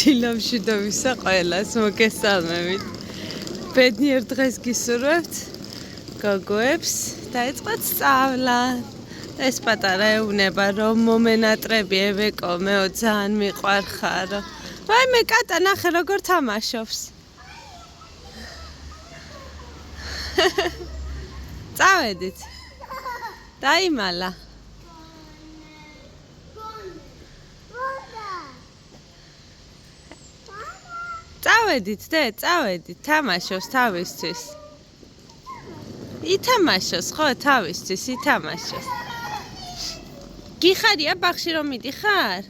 შილამშვიდობისა ყველას მოგესალმებით. ბედნიერ დღეს გისურვებთ გოგოებს. დაიწყოთ სწავლა. ეს პატარა ეუბნება რომ მომენატრებიე მეო ძალიან მიყვარხარო. ვაიმე კატა ნახე როგორ თამაშობს. წავედით. დაიმალა. წავედით, წავედით, თამაშობს თავისთვის. ითამაშოს, ხო, თავისთვის, ითამაშოს. გიხარია ბაღში რომ მიდიხარ?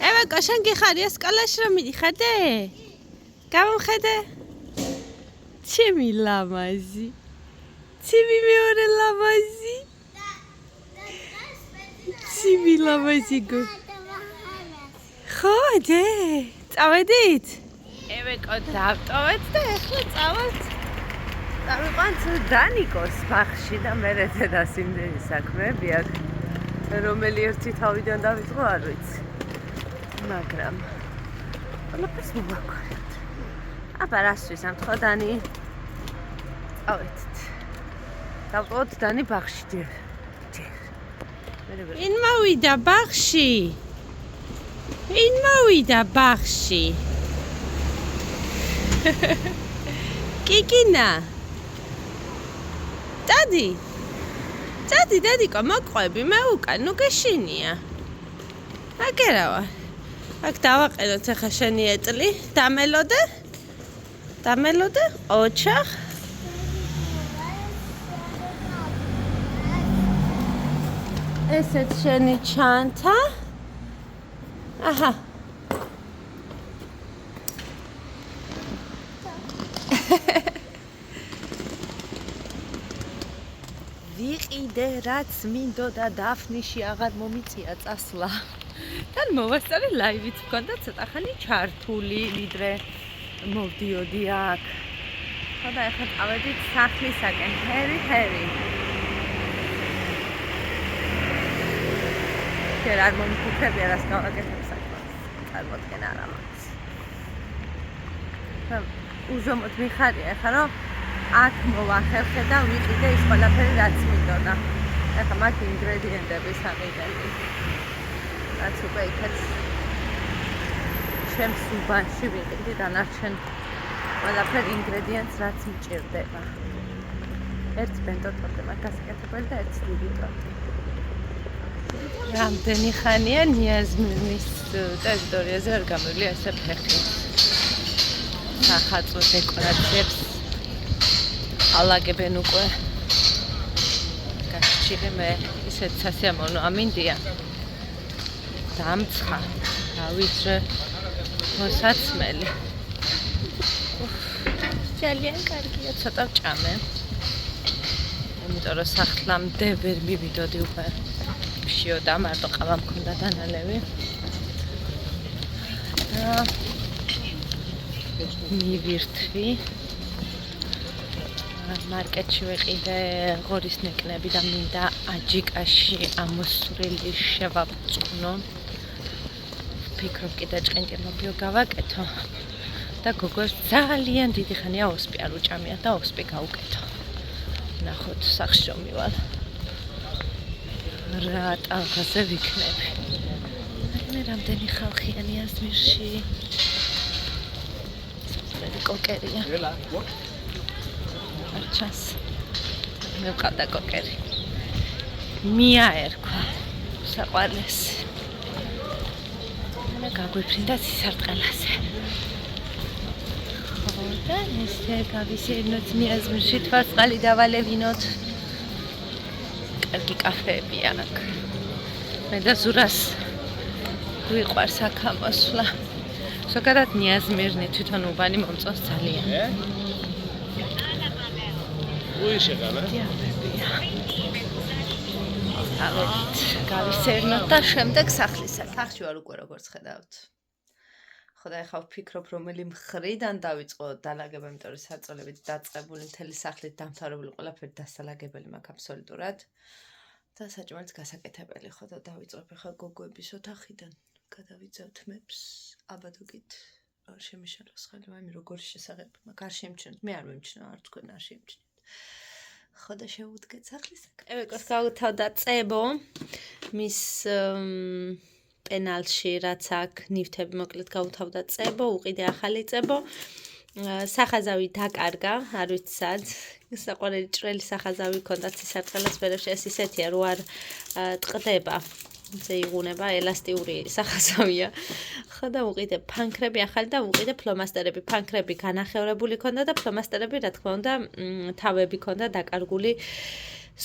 ევაკო, შენ გიხარია სკოლაში რომ მიდიხარ? გამომხედე? ჩემი ლამაზი. ჩემი მეორე ლამაზი. ჩემი ლამაზი გო. ხო, წავედით? ევაკო, დავტოვეთ და ახლა წავალთ. წავიყვანთ დანიკოს ბაღში და მერე დედას იმდენი საქმეები აქვს, რომელი ერთი თავიდან დავიწყო არ ვიცი. მაგრამ ყველაფერს მოვაგვარებთ. აბა რას ვიზამთ ხო დანი? წავედით. დავტოვოთ დანი ბაღში ჯერ. ვინ მოვიდა ბაღში? ვინ მოვიდა ბაღში? კიკინა წადი დადიკო მოყვები მე უკან ნუ გეშინია აგერავა აქ დავაყენოთ ახლა შენი ეტლი დამელოდე ოჩახ ესეც შენი ჩანთა აჰა ვიყიდე რაც მინდოდა დაფნიში აღარ მომიწია წასვლა. თან მოვასწარე ლაივით მქონდა ცოტა ხანი ჩართული, ვიდრე მოვდიოდი აქ. ხო და ახლა წავედით სახლისაკენ, ჰერი. ჯერ არ მომიფიქრებია რას გავაკეთებ საქმეს. წარმოდგენა არ მაქვს. უზომოდ მიხარია ახლა რომ აქ მოვახერხე და ვიყიდე ის ყველაფერი რაც მინდოდა. ახლა მაგ ინგრედიენტები სამიდანი. რაც უკვე იქაც ჩემს უბანში ვიყიდი დანარჩენ ყველაფერი ინგრედიენტს რაც მჭირდება. ერთ ბენტო ტორტი მაქვს გასაკეთებელი და ერთ დიდი ტორტი. რამდენი ხანია ნიაზმირნის ტერიტორიაზე არ გამოვიდა ესე ფეხი. სახალხო დეკორაციებს ალაგებენ უკვე გასჭირე მე ისეთ სასიამოვნო ამინდია დამცხა დავიძრე მოსაცმელი ძალიან კარგია ცოტა ჭამე იმიტომ რომ სახლამდე ვერ მივიდოდი უკვე შიოდა მარტო ყავა მქონდა დანალევი და მივირთვი მარკეტში ვიყიდე ღორის ნეკნები და მინდა აჯიკაში ამოსვრილი შევაბწყნო. ვფიქრობ კიდე ჭყინტილობიო გავაკეთო და გოგოს ძალიან დიდი ხანია ოსპი არ უჭამია და ოსპი გავუკეთო. ნახოთ სახში რომ მივალ. რა ტალღაზე ვიქნები. მე რამდენი ხალხია ნიაზმირში. ეს კოკერია. ჩას მე ვყავდა კოკერი მია ერქვა საყვარლესი მე გაგვიფრინდა სისარტყელაზე ხო და ესე გავისერნოთ ნიაზმირში თვალწყალი დავალევინოთ კარგი კაფეებია აქ მე და ზურას გვიყვარს აქ ამოსვლა ზოგადად ნიაზმირნი თვითონ უბანი მომწონს ძალიან გავისერნოთ და შემდეგ სახლისაკენ. სახში ვარ უკვე როგორც ხედავთ. ხო და ახლა ვფიქრობ რომელი მხრიდან დავიწყო დალაგება, იმიტომ რომ საწოლებით დაწყებული მთელი სახლით დამთავრებული ყველაფერი დასალაგებელი მაქვს აბსოლუტურად და საჭმელიც გასაკეთებელი ხო და დავიწყებ ახლა გოგოების ოთახიდან. გადავიძევთ მეფს აბადოგით შემიშალოს ხელი მაიმი როგორ შესაძლებ მაგ არ შემჩნევთ მე არ მემჩნევ არ თქვენ არ შემჩნევთ ხო და შეუდგეთ სახლის ევეკოს გაუთავდა წებო მის პენალში რაც აქ ნივთები მოკლედ გაუთავდა წებო უყიდე ახალი წებო სახაზავი დაკარგა არ ვიცი სად საყვარელი ჭრელი სახაზავი ქონდა ცისარტყელას ვერებში ეს ისეთია რო არ ტყდება ზეიღუნება ელასტიური სახაზავია ხო და უყიდე ფანქრები ახალი და უყიდე ფლომასტერები ფანქრები განახევრებული ქონდა და ფლომასტერები რა თქმა უნდა თავები ქონდა დაკარგული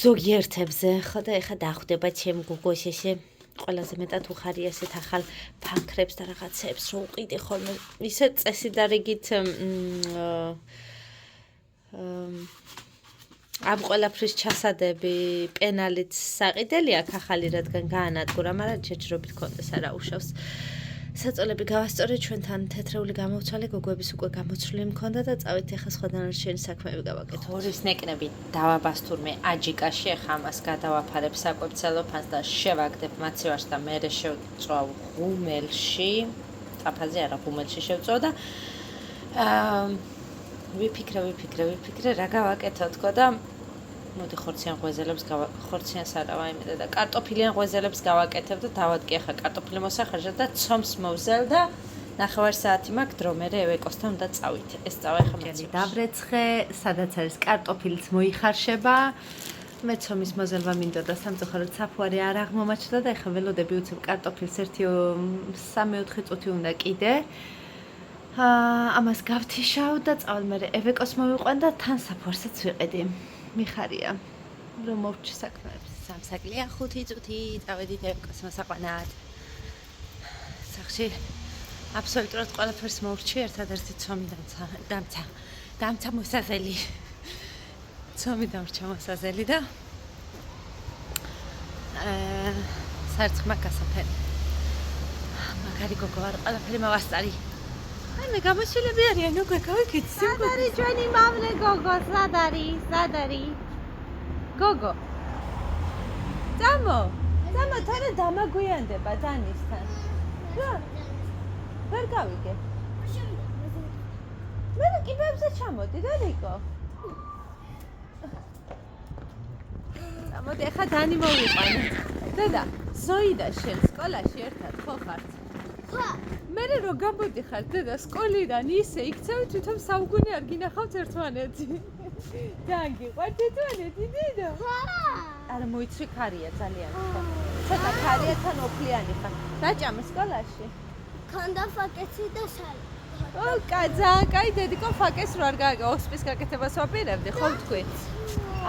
ზოგიერთებზე ხო და ეხა დახვდება ჩემ გუგოს ესე ყველაზე მეტად უხარია ესეთ ახალ ფანქრებს და რაღაცებს რო უყიდე ხოლმე ისე წესი და რიგით ამ ყველაფრის ჩასადები პენალით საყიდელი აქ ახალი რადგან გაანადგურა მაგრამ ჯერჯერობით კონდეს არა უშავს საწოლები გავასწორე ჩვენთან თეთრეული გამოვცვალე გოგოების უკვე გამოცვლილი მქონდა და წავით ეხა სხვა დანარჩენი საქმეები გავაკეთოთ ღორის ნეკნები დავაბასთურმე აჯიკაში ეხა ამას გადავაფარებ საკვებ ცელოფანს და შევაგდებ მაცივარს და მერე შევწვავ ღუმელში ტაფაზე არა ღუმელში შევწვავ და ვიფიქრე რა გავაკეთო თქო და მოდი ხორციან ღვეზელებს ხორციანს არა ვაიმედე და კარტოფილიან ღვეზელებს გავაკეთებ და დავადკი ახლა კარტოფილი მოსახარჟად და ცომს მოვზელ და 9 საათი მაქვს დრო მერე ევეკოსთან უნდა წავით ეს წავა ახლა მოცივარში დავრეცხე სადაც არის კარტოფილიც მოიხარშება მე ცომის მოზელვა მინდოდა სამწუხაროდ საფუარი არ აღმომაჩნდა და ახლა ველოდები უცებ კარტოფილს 1-3-4 წუთი უნდა კიდე ამას გავთიშავ და წავალ მერე ევეკოს მოვიყვან და თან საფუარსაც ვიყიდი მიხარია რომ მოვჩი საქმეებს სამსაკლია 5 წუთი წავედით ევეკოს მოსაყვანად სახში აბსოლუტურად ყველაფერს მოვჩი ერთადერთი ცომი დამცა მოსაზელი ცომი დამრჩა მოსაზელი და სარცხმა გასაფერი მაგარი გოგო არ ყველაფერი მოვასწარი აი მე გამოსილები არიან უკვე გავიქეთ სად არის ჩვენი მამლე გოგო სად არის გოგო ძამო თან დამაგვიანდება დანისთან რა ვერ გავიგე მე კიბებზე ჩამოდი და რიკო მოდი ახლა დანი მოვიყვანეთ დედა ზოიდა შენ სკოლაში ერთად ხო ხართ ხო მე რო გამოდიხარ დედა სკოლიდან ისე იქცევით თვითონ საუგუნე არ გინახავთ ერთმანეთი ძალიან გიყვართ ერთმანეთი დედა არა მოიცვი ქარია ძალიან ხო ცოტა ქარია თან ოფლიანი ხარ დაჭამე სკოლაში ქონდა ფაკესი და სალი ო ძალიან კაი დედიკო ფაკეს რო არ გააგა ოსპის გაკეთებას ვაპირებდი ხო თქვი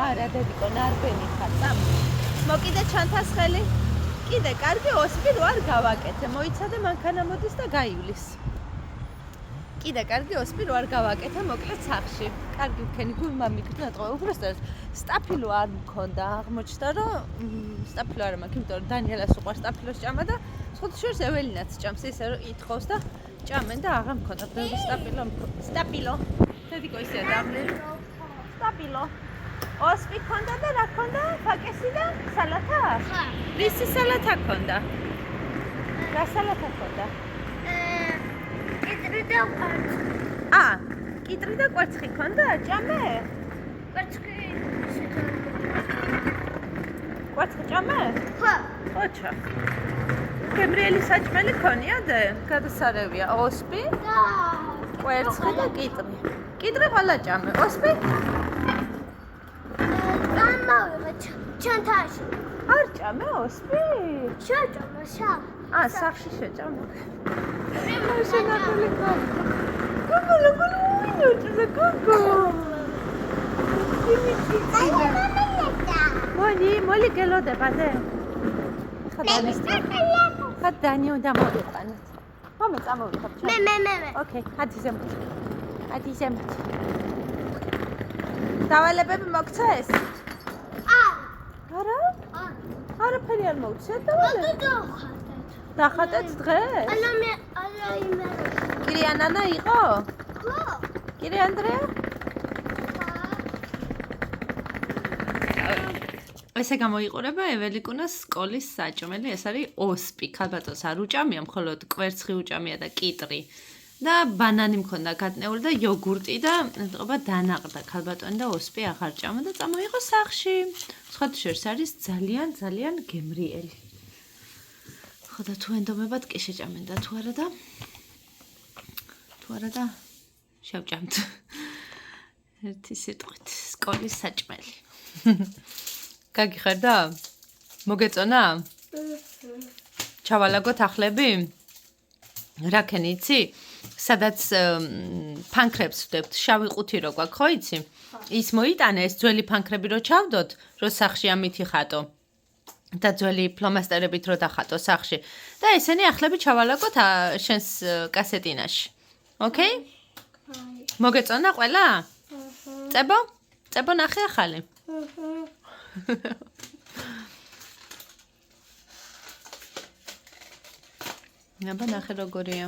არა დედიკო ნარბენი ხარ წამ მოკიდე ჩანთას ხელი კიდე კარგი ოსპი რო არ გავაკეთე მოიცადე მანქანა მოდის და გაივლის კიდე კარგი ოსპი რო არ გავაკეთე მოკლედ სახში კარგი ვქენი გულმა მიგდნა ტყო უბრალოდ სტაფილო არ მქონდა აღმოჩნდა რომ სტაფილო არ მაქვს იმიტომ რომ დანიელას უყვარს სტაფილოს ჭამა და სხვათა შორის ეველინაც ჭამს ისე რომ ითხოვს და ჭამენ და აღარ მქონდა ბევრი სტაფილო დედიკო ისე დაბლები სტაფილო ოსპი ქონდა და რა ქონდა ფაკესი და სალათა ხა რისი სალათა ქონდა რა სალათა ქონდა კიტრი და კვერცხი კიტრი და კვერცხი ქონდა ჭამე კვერცხი კვერცხი ჭამე ხო ოჩა გემრიელი საჭმელი ქონია და გადასარევია ოსპი და კვერცხი და კიტრი ყველა ჭამე ოსპი ჩანთაში არ ჭამე ოსპი შეჭამე სახში შეჭამე შენაკული გოგო მოდი გელოდება ზე ხა დანი უნდა მოვიყვანოთ მომე წამოვიხარ მე ოკეი ადი ზემოთ დავალებები მოგცა ეს არა? არაფერი არ მოვცეთ დავალე. დახატეთ დღეს? კირი ანანა იყო? ხო. კირი ანდრეა? ესე გამოიყურება ეველიკუნას სკოლის საჭმელი, ეს არის ოსპი, ქალბატონს არ უჭამია, მხოლოდ კვერცხი უჭამია და კიტრი. და ბანანი მქონდა გატნეული და იოგურტი და ეთყობა დანაყდა ქალბატონი და ოსპი აღარ ჭამა და წამოიღო სახლში. სხვათა შორის არის ძალიან გემრიელი. ხო და თუ ენდომებად კი შეჭამენ და თუ არა და შევჭამთ. ერთი სიტყვით სკოლის საჭმელი. გაგიხარდა? მოგეწონა? ჩავალაგოთ ახლები? რაკენი იცი? სადაც ფანქრებს ვდებთ, შავი ყუთი რო გვაქვს, ხო იცი? ის მოიტანე ეს ძველი ფანქრები რო ჩავდოთ, რო სახში ამითი ხატო. და ძველი ფლომასტერებით რო დახატო სახში. და ესენი ახლები ჩავალაგოთ შენს კასეტინაში. ოკეი? მოგეწონა ყველა? წებო? წებო ნახე ახალი. აბა ნახე როგორია.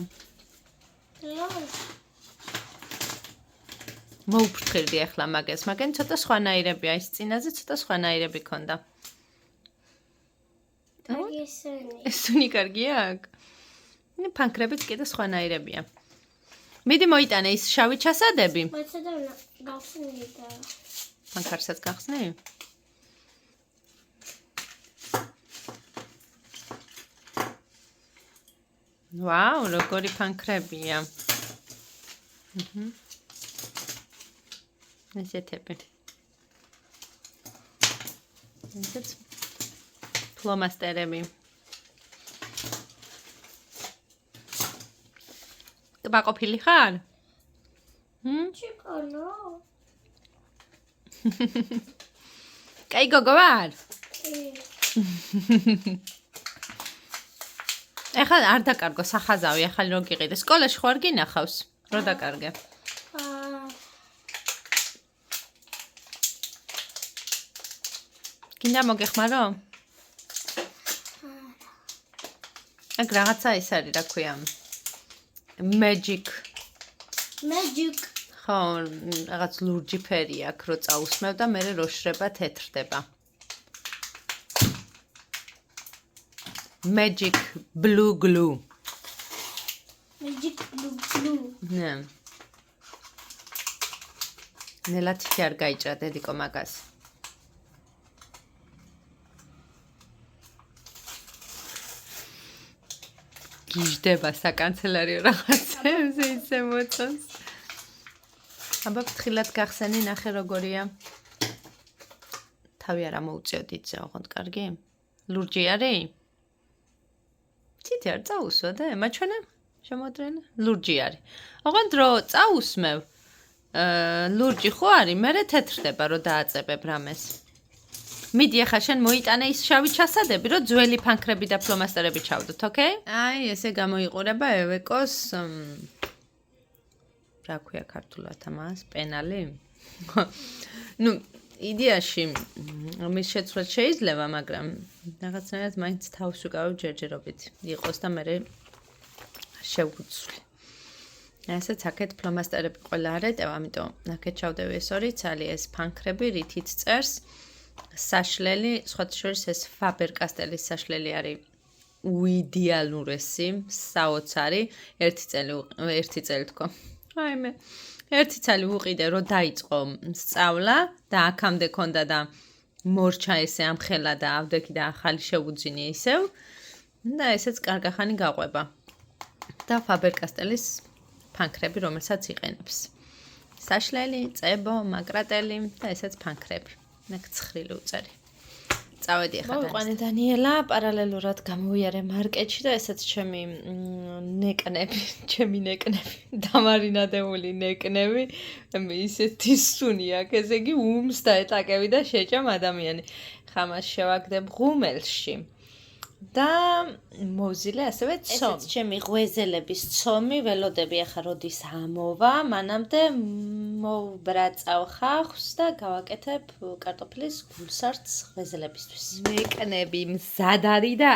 მოუფრთხილდი ახლა მაგას, მაგენ ცოტა სხვანაირებია, ის წინაზე ცოტა სხვანაირები ქონდა. ესუნი კარგია აქ? ფანქრებიც კიდე სხვანაირებია. მიდი მოიტანე ის შავი ჩასადები. ფანქარსაც გახსნი? ვაუ, როგორი ფანქრებია. ესეთები. ესეც ფლომასტერები. ტბაყოფილი ხარ? ჩიკონო. კაი გოგო ვარ? ეხლა არ დაკარგო სახაზავი, ახალი რო გიყიდე. სკოლაში ხო არ გინახავს? რო დაკარგე. გინდა მოგეხმარო? აქ რაღაცა ის არის, რა ქვია? Magic. ხო, რაღაც ლურჯი ფერი აქვს, რო წაუსმევ და მერე რო შრება თეთრდება. Magic blue glue. Ναι. ნელათი არ გაიჭრა დედიკო მაგას. გიждდება საკანცელერიო რაღაცებს ისე მოწონს. აბა ფრთხილად გახსენი, ნახე როგორია. თავი არ ამოუწიოდ იცე, ოღონდ კარგი? ლურჯი არის? ციტი არ წაუსვა და ემაჩვენე? შემოდრენე? ლურჯი არის. ოღონდ რო წაუსმევ, ლურჯი ხო არის, მერე თეთრდება რო დააწებებ რამეს. მიდი ახლა შენ მოიტანე ის შავი ჩასადები, რომ ძველი ფანქრები და ფლომასტერები ჩავდოთ, ოკეი? აი, ესე გამოიყურება ევეკოს რა ქვია ქართულად ამას? პენალი? ნუ, იდეაში მის შეცვლაც შეიძლება, მაგრამ რაღაცნაირად მაინც თავს უკავებ ჯერჯერობით. იყოს და მერე შევუცვლი. ესეც აქეთ ფლომასტერები ყველა არეტევ, ამიტომ აქეთ ჩავდევი ეს ორი ცალი, ეს ფანქრები, რითიც წერს. საშლელი, სხვათა შორის ეს Faber-Castell-ის საშლელი არის უიდეალურესი, საოცარი, ერთი წელი თქო. აიმე, ერთი წელი ვუყიდე, რომ დაიწყო სწავლა და აქამდე ქონდა და მორჩა ესე ამხელა და ავდექი და ახალი შევუძინე ისევ. და ესეც კარგახანი გაყვება. და Faber-Castell-ის ფანქრები, რომელსაც იყენებს. საშლელი, წებო, მაკრატელი და ესეც ფანქრები. ნაკ ცხრილი უწერი. წავედი ახლა. მოვიყვანე დანიელა, პარალელურად გამოვიარე მარკეტში და ესეც ჩემი ნეკნები, დამარინადებული ნეკნები, ისეთი სუნი აქვს, ესე იგი უმს დაეტაკები და შეჭამ ადამიანი. ხამას შევაგდებ ღუმელში. და მოვზილე ასევე ცომი. ესეც ჩემი ღვეზელების ცომი, ველოდები ახლა როდის ამოვა, მანამდე მოვბრაწავ ხახს და გავაკეთებ კარტოფილის გულსარდს ღვეზელებისთვის. ნეკნები მზად არის და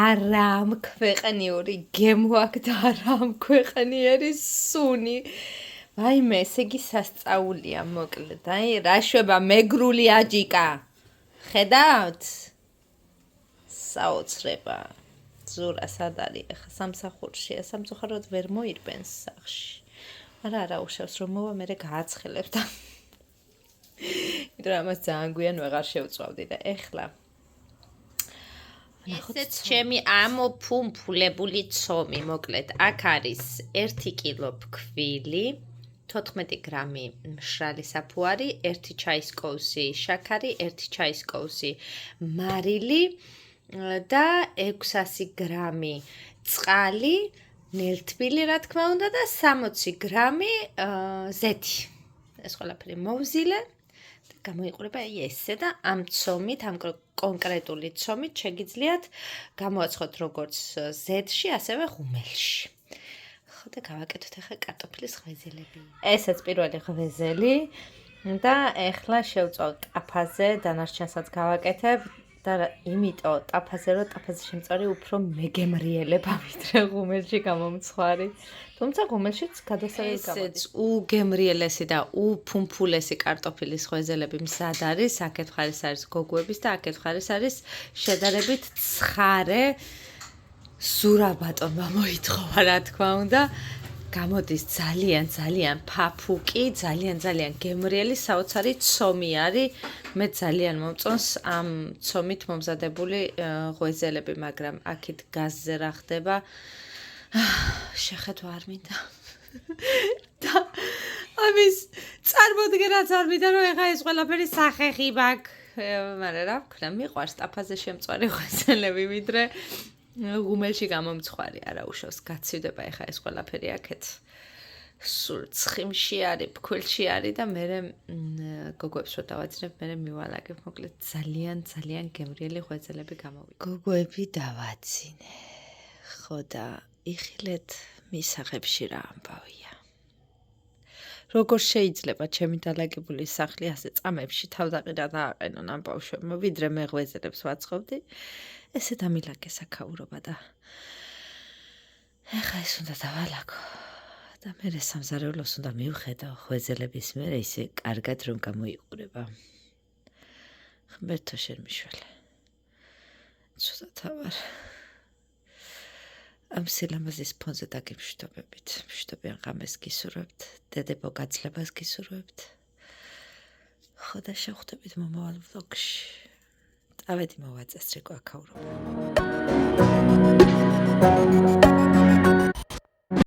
არამქვეყნიური გემო აქვს და არამქვეყნიერი სუნი. ვაიმე, ესე იგი სასწაულია მოკლედ. აი, რა შვება მეგრული აჯიკა. ხედავთ? საოცრება. ზურა სად არის? ახლა სამსახურშია, სამწუხაროდ ვერ მოირბენს სახლში. არა, არა უშავს რომ მოვა, მე გააცხელებ და იმიტომ რომ ამას ძალიან გვიან ვეღარ შევწვავდი და ეხლა ესეც ჩემი ამოფუმფულებული ცომი, მოკლედ, აქ არის 1 კილო ფქვილი, 14 გრამი მშრალი საფუარი, 1 ჩაის კოვსი შაქარი, 1 ჩაის კოვსი მარილი და 600 გრამი წყალი, ნელთბილი, რა თქმა უნდა და 60 გრამი ზეთი. ეს ყველაფერი მოვზილე და გამოიყურება ესე და ამ ცომით, ამ კონკრეტული ცომით შეგიძლიათ გამოაცხოთ როგორც ზეთში, ასევე ღუმელში. ხო და გავაკეთოთ ახლა კარტოფილის ღვეზელები. ესეც პირველი ღვეზელი და ახლა შევწავ ტაფაზე, დანარჩენსაც გავაკეთებ და იმიტომ ტაფაზე რომ ტაფაზე შემწარი უფრო მეგემრიელება ვიდრე ღუმელში გამომცხვარი. თუმცა ღუმელშიც გადასავალი გამოდის. ესეც უგემრიელესი და უფუმფულესი კარტოფილის ღვეზელები მზად არის. აქეთ მხარეს არის გოგოების და აქეთ მხარეს არის შედარებით ცხარე ზურა ბატონმა მოითხოვა, რა თქმა უნდა. გამოდის ძალიან ფაფუკი, ძალიან გემრიელი, საოცარი ცომი არის. მე ძალიან მომწონს ამ ცომით მომზადებული ღვეზელები, მაგრამ აქეთ გაზზე რა ხდება? შეხედვა არ მინდა. და ამის წარმოდგენაც არ მინდა, რომ ეხა ეს ყველაფერი სახეხი მაქვს. მაგრამ რა ვქნა, მიყვარს ტაფაზე შემწვარი ღვეზელები, ვიდრე ღუმელში გამომცხვარი. არა უშავს, გაცივდება ეხა ეს ყველაფერი აქეთ. სულ ცხიმში არის, ფქვილში არის და მე გოგოებს რო დავაძინებ, მე მივალაგებ, მოკლედ ძალიან გემრიელი ღვეზელები გამოვიდა. გოგოები დავაძინე. ხო და იხილეთ მისაღებში რა ამბავია. როგორ შეიძლება ჩემი დალაგებული სახლი ასე წამებში თავდაყირა დააყენონ ამ ბავშვებმა, ვიდრე მე ღვეზელებს ვაცხობდი. ესე დამილაგე საქაურობა და ეხა ეს უნდა დავალაგო და მე სამზარეულოს უნდა მივხედავ ღვეზელების მერე ისე კარგად რომ გამოიყურება. ღმერთო შენ მიშველე. ცუდად ავარ. ამ სილამაზის ფონზე დაგიმშვიდობებით. მშვიდობიან ღამეს გისურვებთ, დედებო გაძლებას გისურვებთ. ხო და შევხვდებით მომავალ ვლოგში. წავედი მოვაწესრიგო აქაურობა.